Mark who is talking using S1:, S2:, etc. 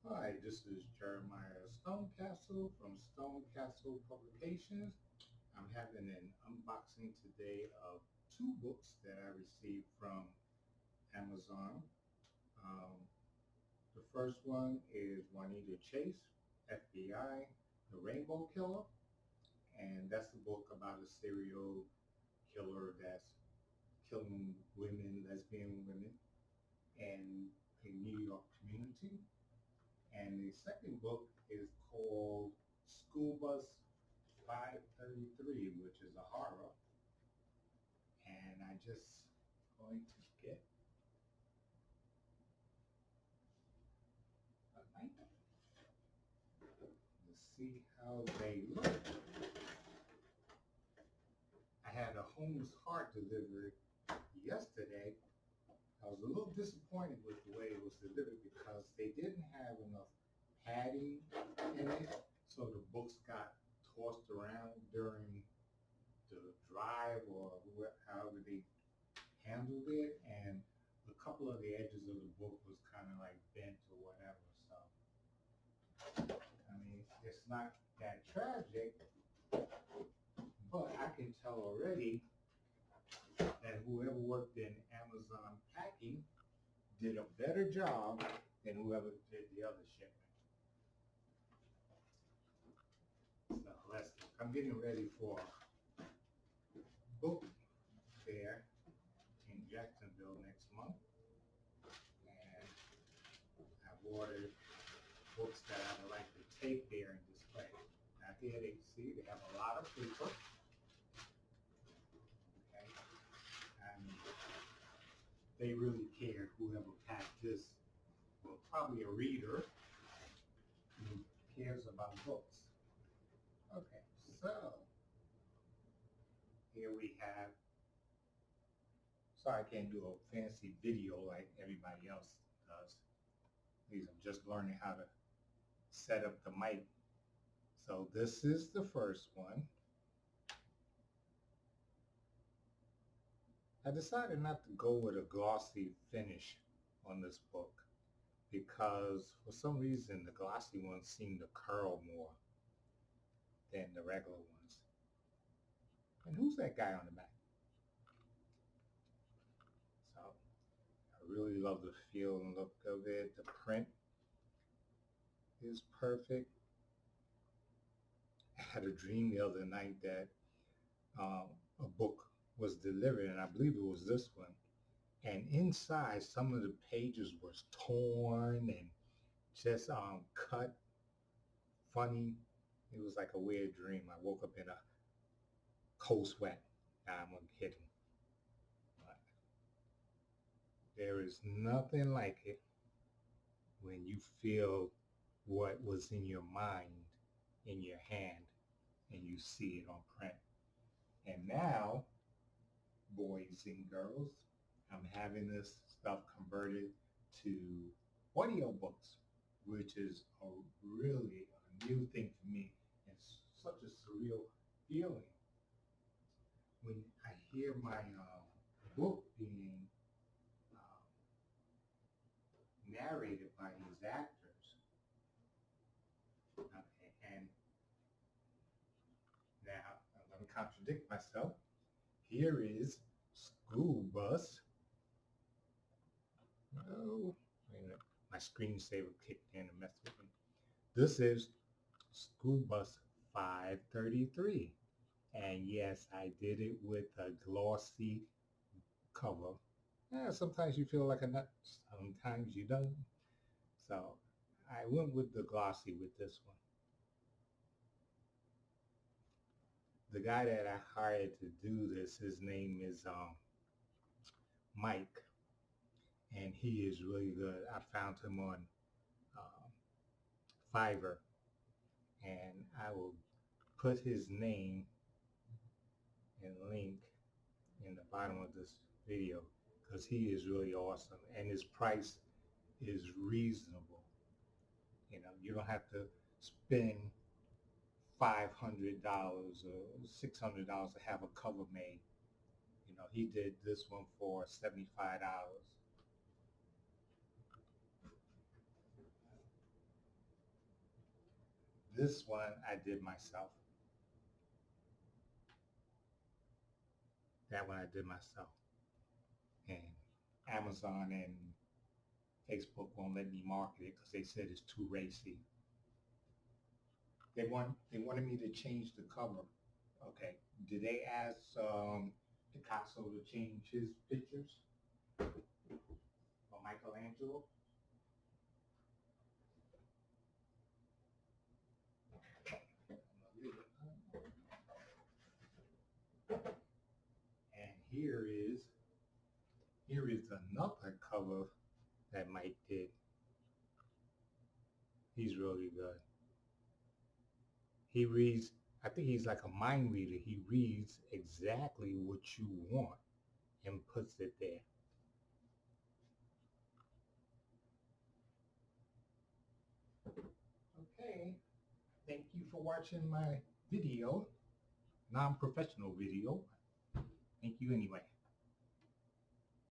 S1: Hi, this is Jeremiah Stonecastle from Stonecastle Publications. I'm having an unboxing today of two books that I received from Amazon. Um, the first one is Juanita Chase FBI, The Rainbow Killer, and that's the book about a serial killer that's killing women, lesbian women, in a New York community. And the second book is called School Bus 533, which is a horror. And I just going to get a knife to see how they look. I had a Home's Heart delivered yesterday. I was a little disappointed with the way it was delivered because they didn't have enough padding in it, so the books got tossed around during the drive or however they handled it, and a couple of the edges of the book was kind of like bent or whatever. So, I mean, it's not that tragic, but I can tell already that whoever worked in Amazon packing did a better job than whoever did the other shipment. So I'm getting ready for book fair in Jacksonville next month, and I've ordered books that I would like to take there and display. Now here they have a lot of paper, okay, and they really care whoever packed this. Well, probably a reader who cares about books. Okay, so here we have, sorry I can't do a fancy video like everybody else does. I'm just learning how to set up the mic. So this is the first one. I decided not to go with a glossy finish on this book because for some reason the glossy ones seem to curl more than the regular ones. And who's that guy on the back? So I really love the feel and look of it. The print is perfect. I had a dream the other night that a book was delivered, and I believe it was this one. And inside, some of the pages was torn and just cut funny. It was like a weird dream. I woke up in a cold sweat. I'm kidding. But there is nothing like it when you feel what was in your mind in your hand and you see it on print. And now, boys and girls, I'm having this stuff converted to audiobooks, which is really a new thing for me. It's such a surreal feeling when I hear my book being narrated by these actors. Okay, and now I'm going to contradict myself. Here is School Bus. Oh, wait a minute. My screensaver kicked in and messed with me. This is School Bus 533. And yes, I did it with a glossy cover. Yeah, sometimes you feel like a nut, sometimes you don't. So I went with the glossy with this one. The guy that I hired to do this, his name is Mike, and he is really good. I found him on um, Fiverr, and I will put his name and link in the bottom of this video because he is really awesome, and his price is reasonable. You know, you don't have to spend $500 or $600 to have a cover made. You know, he did this one for $75. This one I did myself. That one I did myself. And Amazon and Facebook won't let me market it because they said it's too racy. They wanted me to change the cover. Okay. Did they ask Picasso to change his pictures? Or Michelangelo? And here is another cover that Mike did. He's really good. He reads, I think he's like a mind reader. He reads exactly what you want and puts it there. Okay. Thank you for watching my video, non-professional video. Thank you anyway.